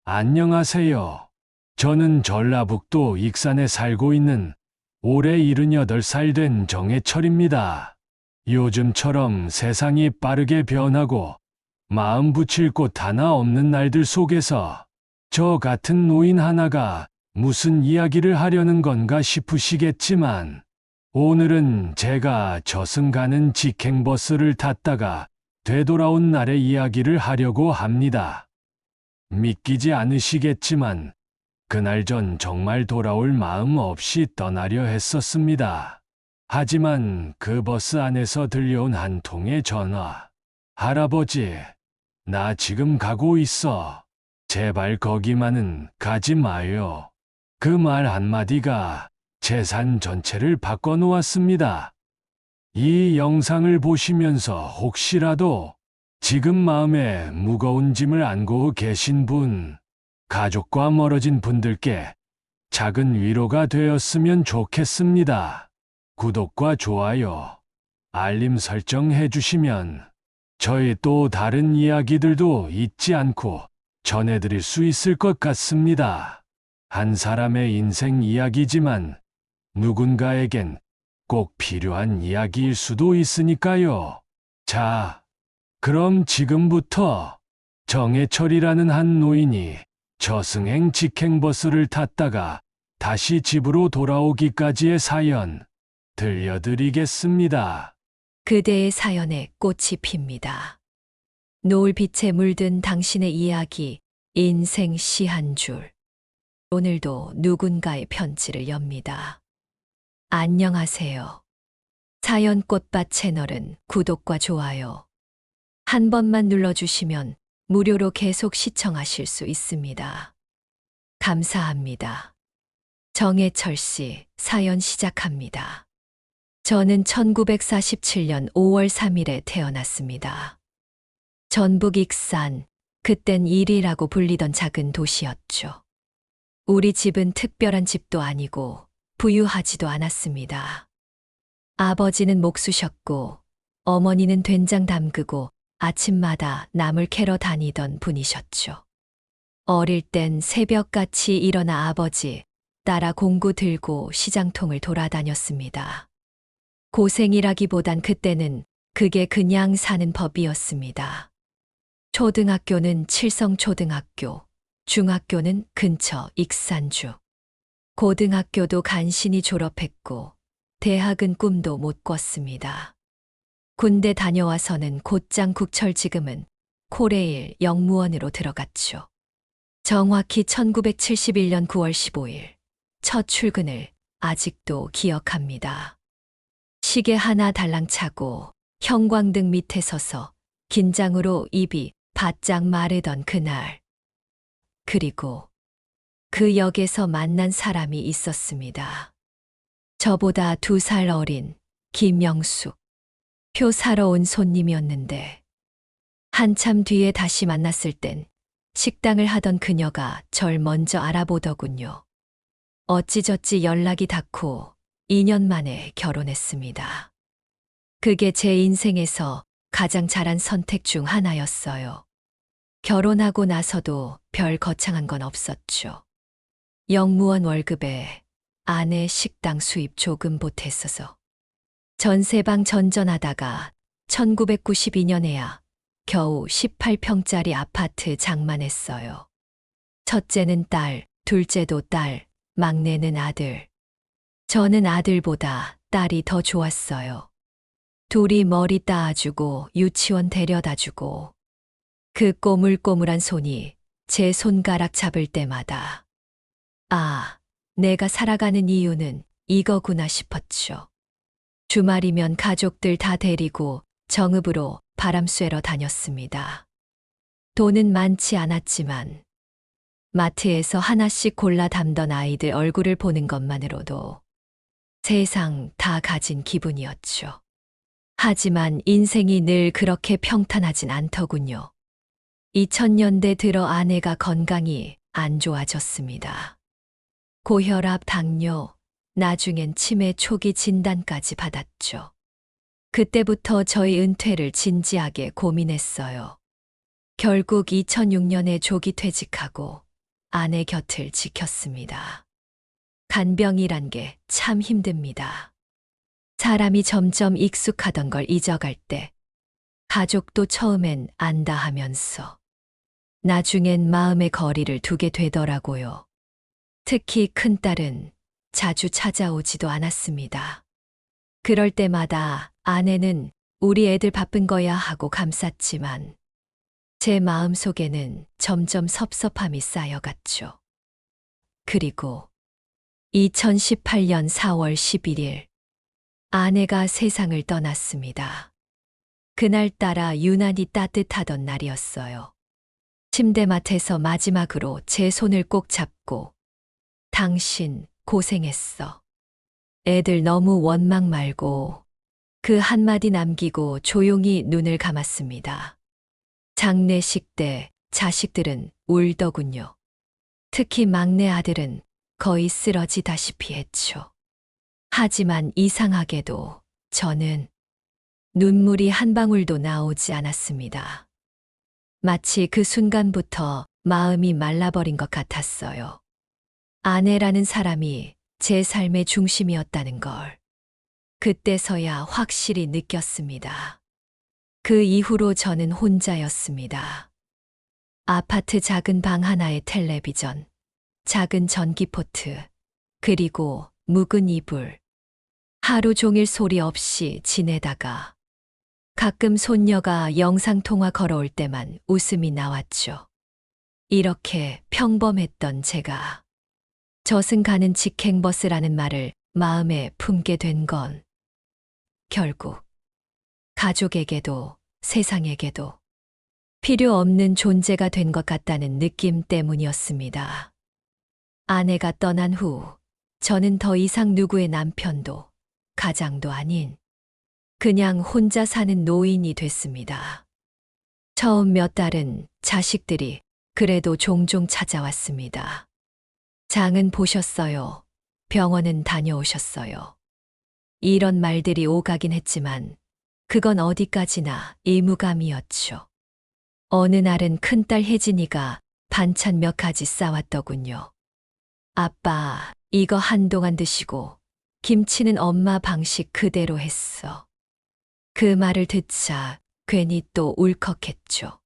안녕하세요. 저는 전라북도 익산에 살고 있는 올해 78살 된 정해철입니다. 요즘처럼 세상이 빠르게 변하고 마음 붙일 곳 하나 없는 날들 속에서 저 같은 노인 하나가 무슨 이야기를 하려는 건가 싶으시겠지만 오늘은 제가 저승 가는 직행버스를 탔다가 되돌아온 날의 이야기를 하려고 합니다. 믿기지 않으시겠지만 그날 전 정말 돌아올 마음 없이 떠나려 했었습니다. 하지만 그 버스 안에서 들려온 한 통의 전화. 할아버지, 나 지금 가고 있어. 제발 거기만은 가지 마요. 그 말 한마디가 제 삶 전체를 바꿔놓았습니다. 이 영상을 보시면서 혹시라도 지금 마음에 무거운 짐을 안고 계신 분, 가족과 멀어진 분들께 작은 위로가 되었으면 좋겠습니다. 구독과 좋아요, 알림 설정 해주시면 저희 또 다른 이야기들도 잊지 않고 전해드릴 수 있을 것 같습니다. 한 사람의 인생 이야기지만 누군가에겐 꼭 필요한 이야기일 수도 있으니까요. 자, 그럼 지금부터 정해철이라는 한 노인이 저승행 직행버스를 탔다가 다시 집으로 돌아오기까지의 사연 들려드리겠습니다. 그대의 사연에 꽃이 핍니다. 노을빛에 물든 당신의 이야기, 인생 시 한 줄. 오늘도 누군가의 편지를 엽니다. 안녕하세요. 사연 꽃밭 채널은 구독과 좋아요 한 번만 눌러주시면 무료로 계속 시청하실 수 있습니다. 감사합니다. 정해철 씨, 사연 시작합니다. 저는 1947년 5월 3일에 태어났습니다. 전북 익산, 그땐 일이라고 불리던 작은 도시였죠. 우리 집은 특별한 집도 아니고 부유하지도 않았습니다. 아버지는 목수셨고 어머니는 된장 담그고 아침마다 나물 캐러 다니던 분이셨죠. 어릴 땐 새벽같이 일어나 아버지 따라 공구 들고 시장통을 돌아다녔습니다. 고생이라기보단 그때는 그게 그냥 사는 법이었습니다. 초등학교는 칠성초등학교, 중학교는 근처 익산주. 고등학교도 간신히 졸업했고 대학은 꿈도 못 꿨습니다. 군대 다녀와서는 곧장 국철 지금은 코레일 영무원으로 들어갔죠. 정확히 1971년 9월 15일 첫 출근을 아직도 기억합니다. 시계 하나 달랑 차고 형광등 밑에 서서 긴장으로 입이 바짝 마르던 그날. 그리고 그 역에서 만난 사람이 있었습니다. 저보다 2살 어린 김영숙. 표 사러 온 손님이었는데 한참 뒤에 다시 만났을 땐 식당을 하던 그녀가 절 먼저 알아보더군요. 어찌저찌 연락이 닿고 2년 만에 결혼했습니다. 그게 제 인생에서 가장 잘한 선택 중 하나였어요. 결혼하고 나서도 별 거창한 건 없었죠. 영무원 월급에 아내 식당 수입 조금 보탰어서 전세방 전전하다가 1992년에야 겨우 18평짜리 아파트 장만했어요. 첫째는 딸, 둘째도 딸, 막내는 아들. 저는 아들보다 딸이 더 좋았어요. 둘이 머리 따아주고 유치원 데려다주고 그 꼬물꼬물한 손이 제 손가락 잡을 때마다 아, 내가 살아가는 이유는 이거구나 싶었죠. 주말이면 가족들 다 데리고 정읍으로 바람 쐬러 다녔습니다. 돈은 많지 않았지만 마트에서 하나씩 골라 담던 아이들 얼굴을 보는 것만으로도 세상 다 가진 기분이었죠. 하지만 인생이 늘 그렇게 평탄하진 않더군요. 2000년대 들어 아내가 건강이 안 좋아졌습니다. 고혈압, 당뇨, 나중엔 치매 초기 진단까지 받았죠. 그때부터 저희 은퇴를 진지하게 고민했어요. 결국 2006년에 조기 퇴직하고 아내 곁을 지켰습니다. 간병이란 게 참 힘듭니다. 사람이 점점 익숙하던 걸 잊어갈 때 가족도 처음엔 안다 하면서 나중엔 마음의 거리를 두게 되더라고요. 특히 큰딸은 자주 찾아오지도 않았습니다. 그럴 때마다 아내는 우리 애들 바쁜 거야 하고 감쌌지만 제 마음 속에는 점점 섭섭함이 쌓여갔죠. 그리고 2018년 4월 11일 아내가 세상을 떠났습니다. 그날따라 유난히 따뜻하던 날이었어요. 침대맡에서 마지막으로 제 손을 꼭 잡고 당신 고생했어. 애들 너무 원망 말고 그 한마디 남기고 조용히 눈을 감았습니다. 장례식 때 자식들은 울더군요. 특히 막내 아들은 거의 쓰러지다시피 했죠. 하지만 이상하게도 저는 눈물이 한 방울도 나오지 않았습니다. 마치 그 순간부터 마음이 말라버린 것 같았어요. 아내라는 사람이 제 삶의 중심이었다는 걸 그때서야 확실히 느꼈습니다. 그 이후로 저는 혼자였습니다. 아파트 작은 방 하나에 텔레비전, 작은 전기포트, 그리고 묵은 이불. 하루 종일 소리 없이 지내다가 가끔 손녀가 영상통화 걸어올 때만 웃음이 나왔죠. 이렇게 평범했던 제가 저승 가는 직행버스라는 말을 마음에 품게 된 건 결국 가족에게도 세상에게도 필요 없는 존재가 된 것 같다는 느낌 때문이었습니다. 아내가 떠난 후 저는 더 이상 누구의 남편도 가장도 아닌 그냥 혼자 사는 노인이 됐습니다. 처음 몇 달은 자식들이 그래도 종종 찾아왔습니다. 장은 보셨어요. 병원은 다녀오셨어요. 이런 말들이 오가긴 했지만 그건 어디까지나 의무감이었죠. 어느 날은 큰딸 혜진이가 반찬 몇 가지 싸왔더군요. 아빠, 이거 한동안 드시고 김치는 엄마 방식 그대로 했어. 그 말을 듣자 괜히 또 울컥했죠.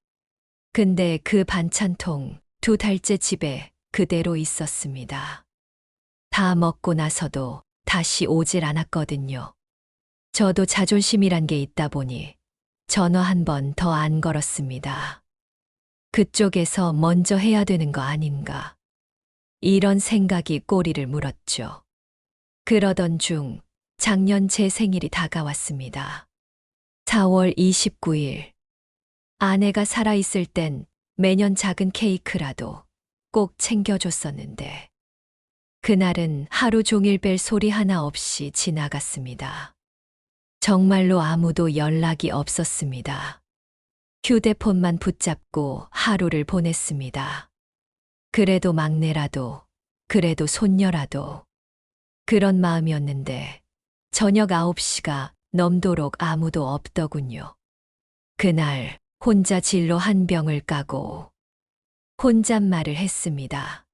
근데 그 반찬통 2달째 집에 그대로 있었습니다. 다 먹고 나서도 다시 오질 않았거든요. 저도 자존심이란 게 있다 보니 전화 한 번 더 안 걸었습니다. 그쪽에서 먼저 해야 되는 거 아닌가. 이런 생각이 꼬리를 물었죠. 그러던 중 작년 제 생일이 다가왔습니다. 4월 29일. 아내가 살아있을 땐 매년 작은 케이크라도 꼭 챙겨줬었는데 그날은 하루 종일 벨 소리 하나 없이 지나갔습니다. 정말로 아무도 연락이 없었습니다. 휴대폰만 붙잡고 하루를 보냈습니다. 그래도 막내라도, 그래도 손녀라도 그런 마음이었는데 저녁 9시가 넘도록 아무도 없더군요. 그날 혼자 진로 한 병을 까고 혼잣말을 했습니다.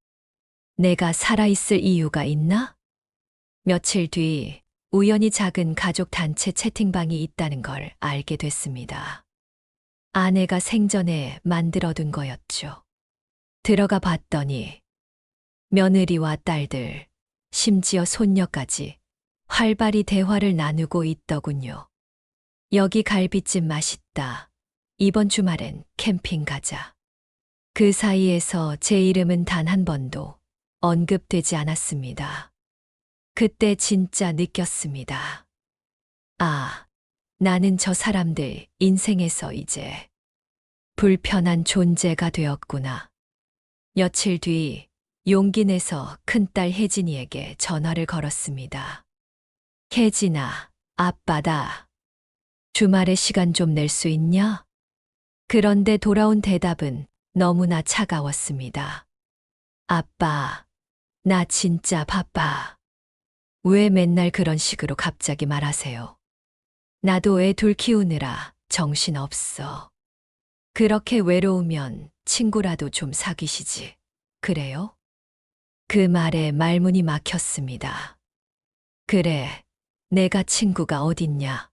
내가 살아있을 이유가 있나? 며칠 뒤 우연히 작은 가족 단체 채팅방이 있다는 걸 알게 됐습니다. 아내가 생전에 만들어둔 거였죠. 들어가 봤더니 며느리와 딸들, 심지어 손녀까지 활발히 대화를 나누고 있더군요. 여기 갈비찜 맛있다. 이번 주말엔 캠핑 가자. 그 사이에서 제 이름은 단 한 번도 언급되지 않았습니다. 그때 진짜 느꼈습니다. 아, 나는 저 사람들 인생에서 이제 불편한 존재가 되었구나. 며칠 뒤 용기 내서 큰딸 혜진이에게 전화를 걸었습니다. 혜진아, 아빠다. 주말에 시간 좀 낼 수 있냐? 그런데 돌아온 대답은 너무나 차가웠습니다. 아빠, 나 진짜 바빠. 왜 맨날 그런 식으로 갑자기 말하세요? 나도 애 둘 키우느라 정신없어. 그렇게 외로우면 친구라도 좀 사귀시지. 그래요? 그 말에 말문이 막혔습니다. 그래, 내가 친구가 어딨냐?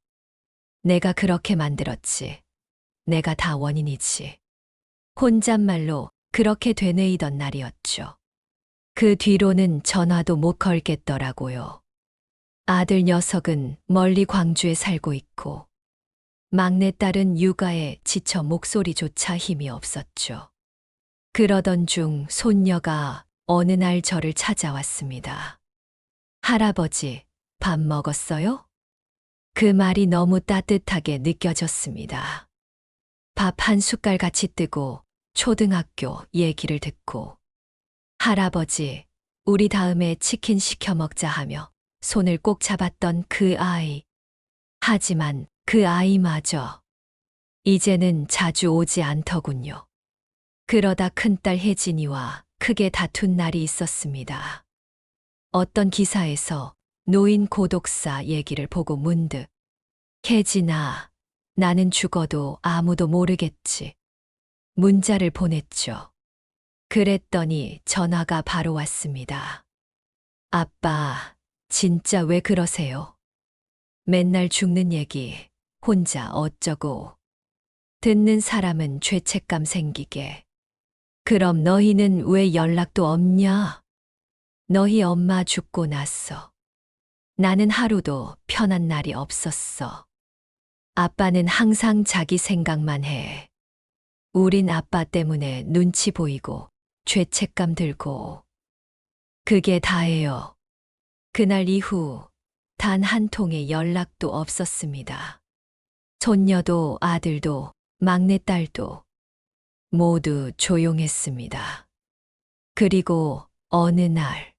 내가 그렇게 만들었지. 내가 다 원인이지. 혼잣말로 그렇게 되뇌이던 날이었죠. 그 뒤로는 전화도 못 걸겠더라고요. 아들 녀석은 멀리 광주에 살고 있고, 막내딸은 육아에 지쳐 목소리조차 힘이 없었죠. 그러던 중 손녀가 어느 날 저를 찾아왔습니다. 할아버지, 밥 먹었어요? 그 말이 너무 따뜻하게 느껴졌습니다. 밥 한 숟갈 같이 뜨고 초등학교 얘기를 듣고 할아버지, 우리 다음에 치킨 시켜 먹자 하며 손을 꼭 잡았던 그 아이. 하지만 그 아이마저 이제는 자주 오지 않더군요. 그러다 큰딸 혜진이와 크게 다툰 날이 있었습니다. 어떤 기사에서 노인 고독사 얘기를 보고 문득 혜진아, 나는 죽어도 아무도 모르겠지. 문자를 보냈죠. 그랬더니 전화가 바로 왔습니다. 아빠, 진짜 왜 그러세요? 맨날 죽는 얘기, 혼자 어쩌고. 듣는 사람은 죄책감 생기게. 그럼 너희는 왜 연락도 없냐? 너희 엄마 죽고 났어. 나는 하루도 편한 날이 없었어. 아빠는 항상 자기 생각만 해. 우린 아빠 때문에 눈치 보이고 죄책감 들고. 그게 다예요. 그날 이후 단 한 통의 연락도 없었습니다. 손녀도 아들도 막내딸도 모두 조용했습니다. 그리고 어느 날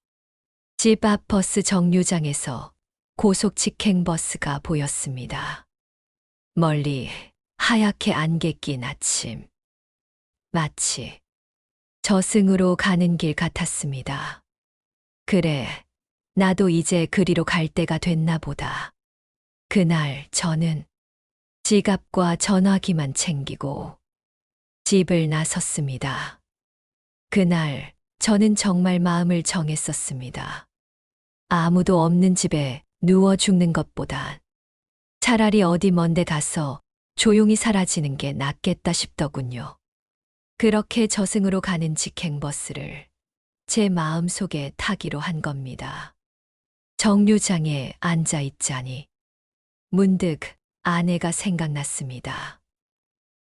집 앞 버스 정류장에서 고속 직행버스가 보였습니다. 멀리 하얗게 안개 낀 아침. 마치 저승으로 가는 길 같았습니다. 그래, 나도 이제 그리로 갈 때가 됐나 보다. 그날 저는 지갑과 전화기만 챙기고 집을 나섰습니다. 그날 저는 정말 마음을 정했었습니다. 아무도 없는 집에 누워 죽는 것보단 차라리 어디 먼데 가서 조용히 사라지는 게 낫겠다 싶더군요. 그렇게 저승으로 가는 직행버스를 제 마음속에 타기로 한 겁니다. 정류장에 앉아 있자니 문득 아내가 생각났습니다.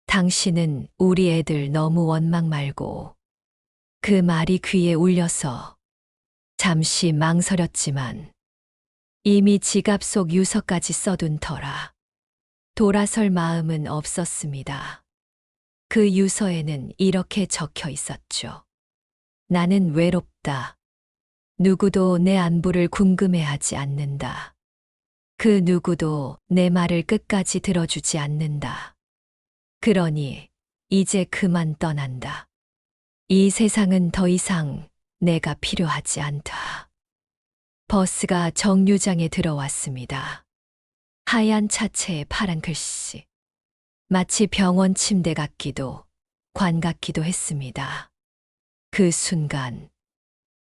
당신은 우리 애들 너무 원망 말고. 그 말이 귀에 울려서 잠시 망설였지만 이미 지갑 속 유서까지 써둔 터라 돌아설 마음은 없었습니다. 그 유서에는 이렇게 적혀 있었죠. 나는 외롭다. 누구도 내 안부를 궁금해하지 않는다. 그 누구도 내 말을 끝까지 들어주지 않는다. 그러니 이제 그만 떠난다. 이 세상은 더 이상 내가 필요하지 않다. 버스가 정류장에 들어왔습니다. 하얀 차체에 파란 글씨. 마치 병원 침대 같기도 관 같기도 했습니다. 그 순간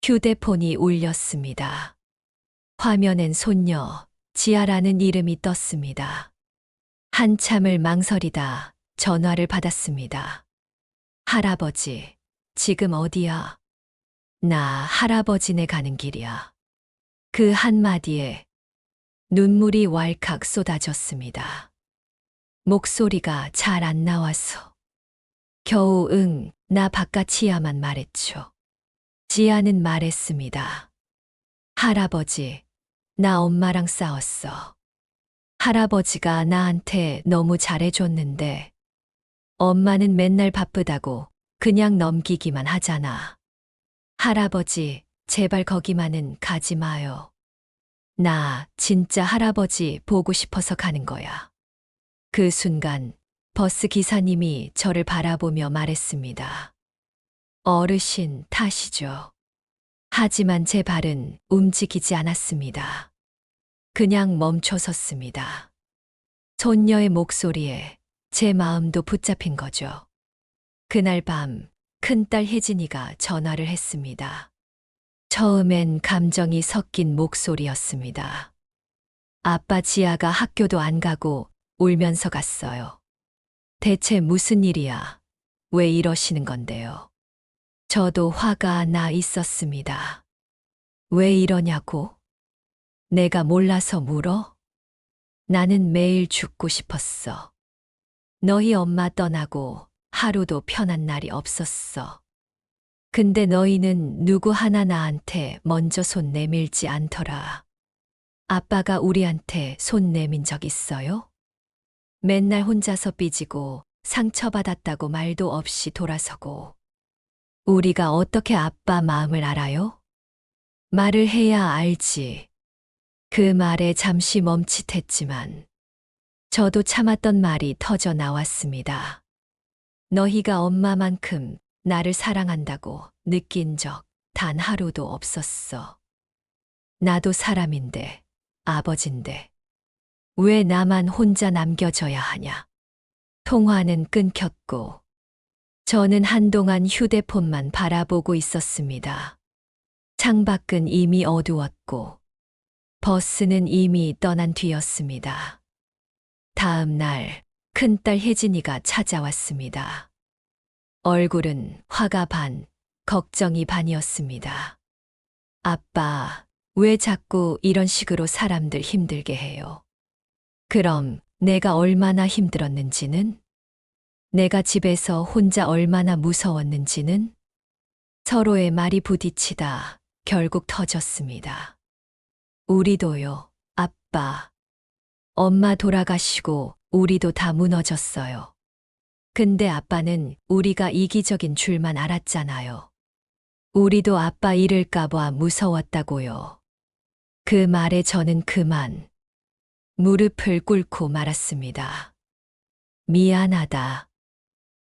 휴대폰이 울렸습니다. 화면엔 손녀 지아라는 이름이 떴습니다. 한참을 망설이다 전화를 받았습니다. 할아버지, 지금 어디야? 나 할아버지네 가는 길이야. 그 한마디에 눈물이 왈칵 쏟아졌습니다. 목소리가 잘 안 나와서 겨우 응, 나 바깥이야만 말했죠. 지아는 말했습니다. 할아버지, 나 엄마랑 싸웠어. 할아버지가 나한테 너무 잘해줬는데 엄마는 맨날 바쁘다고 그냥 넘기기만 하잖아. 할아버지, 제발 거기만은 가지 마요. 나 진짜 할아버지 보고 싶어서 가는 거야. 그 순간 버스 기사님이 저를 바라보며 말했습니다. 어르신 타시죠. 하지만 제 발은 움직이지 않았습니다. 그냥 멈춰 섰습니다. 손녀의 목소리에 제 마음도 붙잡힌 거죠. 그날 밤 큰딸 혜진이가 전화를 했습니다. 처음엔 감정이 섞인 목소리였습니다. 아빠 지아가 학교도 안 가고 울면서 갔어요. 대체 무슨 일이야? 왜 이러시는 건데요? 저도 화가 나 있었습니다. 왜 이러냐고? 내가 몰라서 물어? 나는 매일 죽고 싶었어. 너희 엄마 떠나고 하루도 편한 날이 없었어. 근데 너희는 누구 하나 나한테 먼저 손 내밀지 않더라. 아빠가 우리한테 손 내민 적 있어요? 맨날 혼자서 삐지고 상처받았다고 말도 없이 돌아서고. 우리가 어떻게 아빠 마음을 알아요? 말을 해야 알지. 그 말에 잠시 멈칫했지만 저도 참았던 말이 터져 나왔습니다. 너희가 엄마만큼 나를 사랑한다고 느낀 적 단 하루도 없었어. 나도 사람인데, 아버진데, 왜 나만 혼자 남겨져야 하냐? 통화는 끊겼고, 저는 한동안 휴대폰만 바라보고 있었습니다. 창밖은 이미 어두웠고, 버스는 이미 떠난 뒤였습니다. 다음 날, 큰딸 혜진이가 찾아왔습니다. 얼굴은 화가 반, 걱정이 반이었습니다. 아빠, 왜 자꾸 이런 식으로 사람들 힘들게 해요? 그럼 내가 얼마나 힘들었는지는? 내가 집에서 혼자 얼마나 무서웠는지는? 서로의 말이 부딪히다 결국 터졌습니다. 우리도요, 아빠. 엄마 돌아가시고 우리도 다 무너졌어요. 근데 아빠는 우리가 이기적인 줄만 알았잖아요. 우리도 아빠 잃을까봐 무서웠다고요. 그 말에 저는 그만 무릎을 꿇고 말았습니다. 미안하다.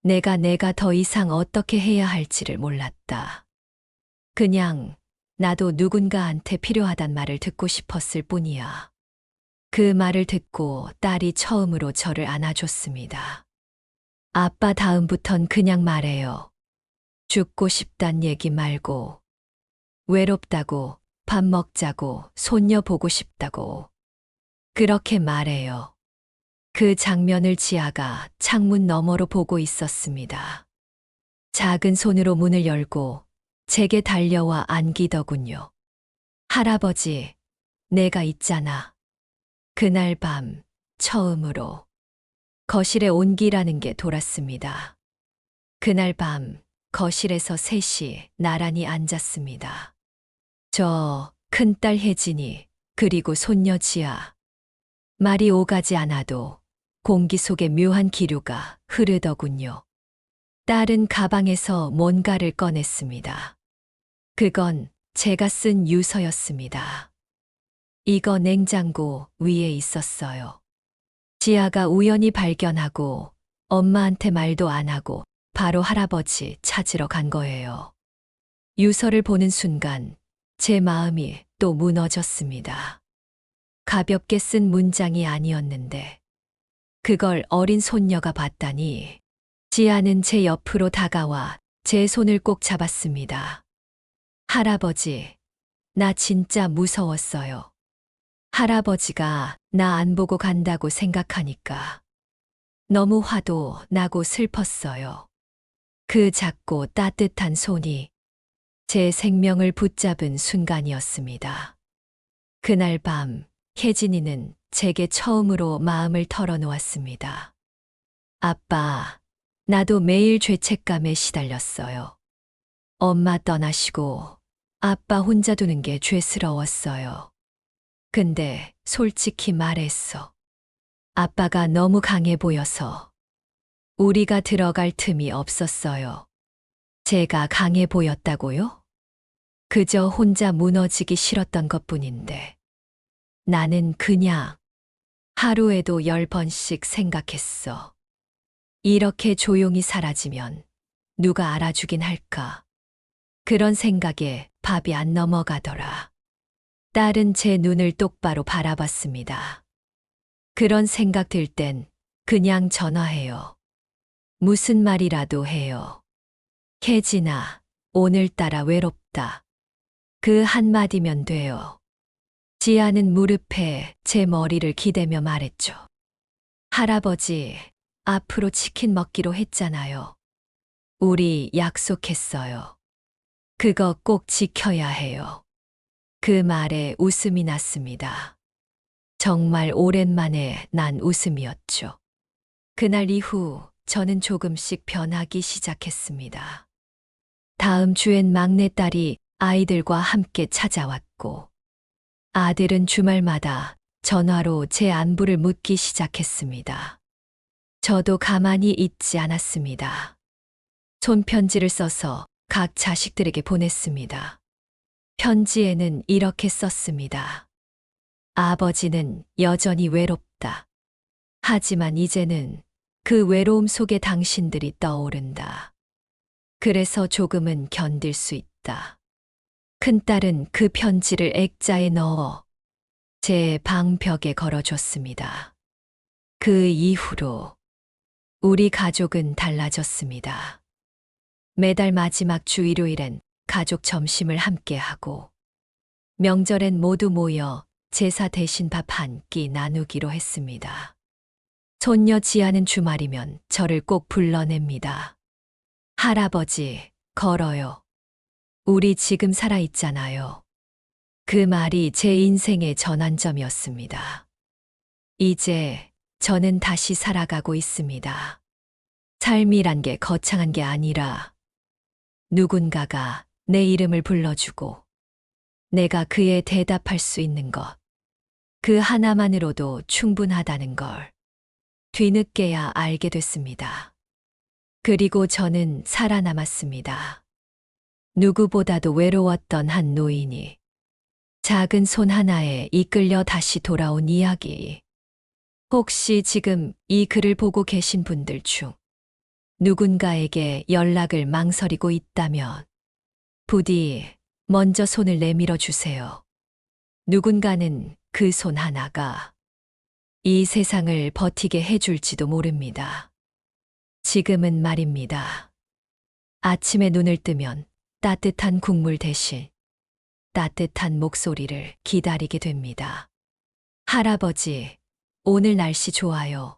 내가 더 이상 어떻게 해야 할지를 몰랐다. 그냥 나도 누군가한테 필요하단 말을 듣고 싶었을 뿐이야. 그 말을 듣고 딸이 처음으로 저를 안아줬습니다. 아빠 다음부턴 그냥 말해요. 죽고 싶단 얘기 말고, 외롭다고, 밥 먹자고, 손녀 보고 싶다고. 그렇게 말해요. 그 장면을 지아가 창문 너머로 보고 있었습니다. 작은 손으로 문을 열고 제게 달려와 안기더군요. 할아버지, 내가 있잖아. 그날 밤 처음으로 거실에 온기라는 게 돌았습니다. 그날 밤 거실에서 셋이 나란히 앉았습니다. 저 큰딸 혜진이 그리고 손녀 지아. 말이 오가지 않아도 공기 속에 묘한 기류가 흐르더군요. 딸은 가방에서 뭔가를 꺼냈습니다. 그건 제가 쓴 유서였습니다. 이거 냉장고 위에 있었어요. 지아가 우연히 발견하고 엄마한테 말도 안 하고 바로 할아버지 찾으러 간 거예요. 유서를 보는 순간 제 마음이 또 무너졌습니다. 가볍게 쓴 문장이 아니었는데 그걸 어린 손녀가 봤다니. 지아는 제 옆으로 다가와 제 손을 꼭 잡았습니다. 할아버지, 나 진짜 무서웠어요. 할아버지가 나 안 보고 간다고 생각하니까 너무 화도 나고 슬펐어요. 그 작고 따뜻한 손이 제 생명을 붙잡은 순간이었습니다. 그날 밤 혜진이는 제게 처음으로 마음을 털어놓았습니다. 아빠, 나도 매일 죄책감에 시달렸어요. 엄마 떠나시고 아빠 혼자 두는 게 죄스러웠어요. 근데 솔직히 말했어. 아빠가 너무 강해 보여서 우리가 들어갈 틈이 없었어요. 제가 강해 보였다고요? 그저 혼자 무너지기 싫었던 것뿐인데 나는 그냥 하루에도 10번씩 생각했어. 이렇게 조용히 사라지면 누가 알아주긴 할까? 그런 생각에 밥이 안 넘어가더라. 딸은 제 눈을 똑바로 바라봤습니다. 그런 생각 들 땐 그냥 전화해요. 무슨 말이라도 해요. 혜진아, 오늘따라 외롭다. 그 한마디면 돼요. 지아는 무릎에 제 머리를 기대며 말했죠. 할아버지, 앞으로 치킨 먹기로 했잖아요. 우리 약속했어요. 그거 꼭 지켜야 해요. 그 말에 웃음이 났습니다. 정말 오랜만에 난 웃음이었죠. 그날 이후 저는 조금씩 변하기 시작했습니다. 다음 주엔 막내딸이 아이들과 함께 찾아왔고, 아들은 주말마다 전화로 제 안부를 묻기 시작했습니다. 저도 가만히 있지 않았습니다. 손편지를 써서 각 자식들에게 보냈습니다. 편지에는 이렇게 썼습니다. 아버지는 여전히 외롭다. 하지만 이제는 그 외로움 속에 당신들이 떠오른다. 그래서 조금은 견딜 수 있다. 큰딸은 그 편지를 액자에 넣어 제 방벽에 걸어줬습니다. 그 이후로 우리 가족은 달라졌습니다. 매달 마지막 주 일요일엔 가족 점심을 함께 하고, 명절엔 모두 모여 제사 대신 밥 한 끼 나누기로 했습니다. 손녀 지아는 주말이면 저를 꼭 불러냅니다. 할아버지, 걸어요. 우리 지금 살아있잖아요. 그 말이 제 인생의 전환점이었습니다. 이제 저는 다시 살아가고 있습니다. 삶이란 게 거창한 게 아니라 누군가가 내 이름을 불러주고 내가 그에 대답할 수 있는 것, 그 하나만으로도 충분하다는 걸 뒤늦게야 알게 됐습니다. 그리고 저는 살아남았습니다. 누구보다도 외로웠던 한 노인이 작은 손 하나에 이끌려 다시 돌아온 이야기. 혹시 지금 이 글을 보고 계신 분들 중 누군가에게 연락을 망설이고 있다면 부디 먼저 손을 내밀어 주세요. 누군가는 그 손 하나가 이 세상을 버티게 해줄지도 모릅니다. 지금은 말입니다. 아침에 눈을 뜨면 따뜻한 국물 대신 따뜻한 목소리를 기다리게 됩니다. 할아버지, 오늘 날씨 좋아요.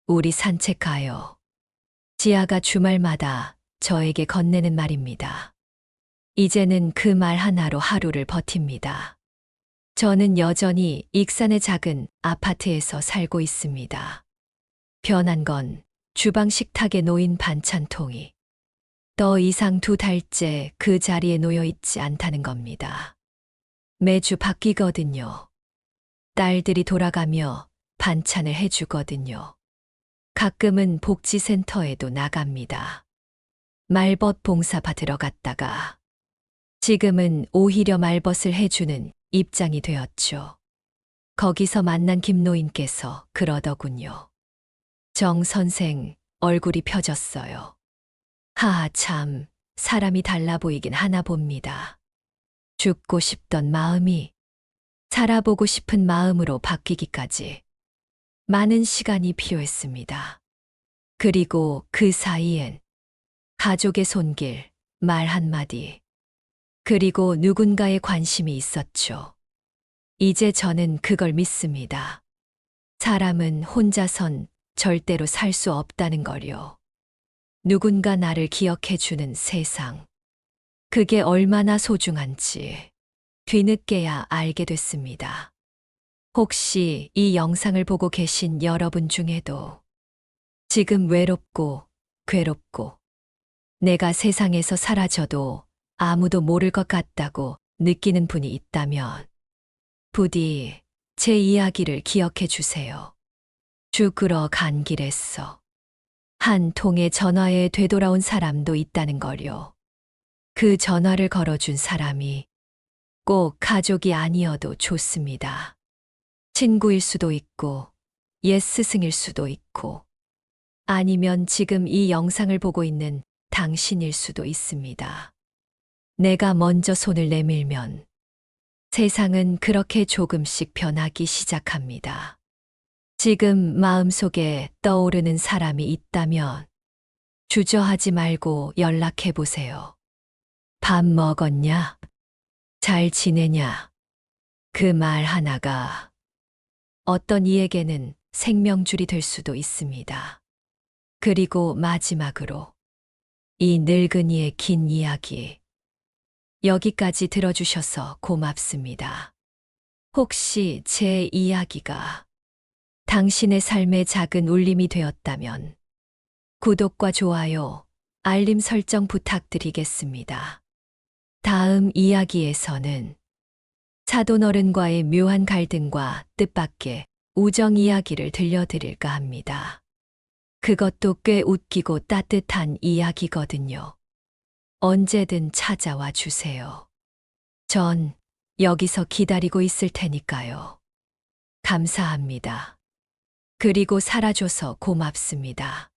우리 산책 가요. 지아가 주말마다 저에게 건네는 말입니다. 이제는 그 말 하나로 하루를 버팁니다. 저는 여전히 익산의 작은 아파트에서 살고 있습니다. 변한 건 주방 식탁에 놓인 반찬통이 더 이상 2달째 그 자리에 놓여 있지 않다는 겁니다. 매주 바뀌거든요. 딸들이 돌아가며 반찬을 해주거든요. 가끔은 복지센터에도 나갑니다. 말벗 봉사 받으러 갔다가 지금은 오히려 말벗을 해주는 입장이 되었죠. 거기서 만난 김노인께서 그러더군요. 정 선생, 얼굴이 펴졌어요. 하하, 참, 사람이 달라 보이긴 하나 봅니다. 죽고 싶던 마음이 살아보고 싶은 마음으로 바뀌기까지 많은 시간이 필요했습니다. 그리고 그 사이엔 가족의 손길, 말 한마디, 그리고 누군가의 관심이 있었죠. 이제 저는 그걸 믿습니다. 사람은 혼자선 절대로 살 수 없다는 걸요. 누군가 나를 기억해주는 세상. 그게 얼마나 소중한지 뒤늦게야 알게 됐습니다. 혹시 이 영상을 보고 계신 여러분 중에도 지금 외롭고 괴롭고 내가 세상에서 사라져도 아무도 모를 것 같다고 느끼는 분이 있다면 부디 제 이야기를 기억해 주세요. 죽으러 간 길에서 한 통의 전화에 되돌아온 사람도 있다는 걸요. 그 전화를 걸어준 사람이 꼭 가족이 아니어도 좋습니다. 친구일 수도 있고, 옛 스승일 수도 있고, 아니면 지금 이 영상을 보고 있는 당신일 수도 있습니다. 내가 먼저 손을 내밀면 세상은 그렇게 조금씩 변하기 시작합니다. 지금 마음속에 떠오르는 사람이 있다면 주저하지 말고 연락해 보세요. 밥 먹었냐? 잘 지내냐? 그 말 하나가 어떤 이에게는 생명줄이 될 수도 있습니다. 그리고 마지막으로 이 늙은이의 긴 이야기. 여기까지 들어주셔서 고맙습니다. 혹시 제 이야기가 당신의 삶에 작은 울림이 되었다면 구독과 좋아요, 알림 설정 부탁드리겠습니다. 다음 이야기에서는 사돈어른과의 묘한 갈등과 뜻밖의 우정 이야기를 들려드릴까 합니다. 그것도 꽤 웃기고 따뜻한 이야기거든요. 언제든 찾아와 주세요. 전 여기서 기다리고 있을 테니까요. 감사합니다. 그리고 살아줘서 고맙습니다.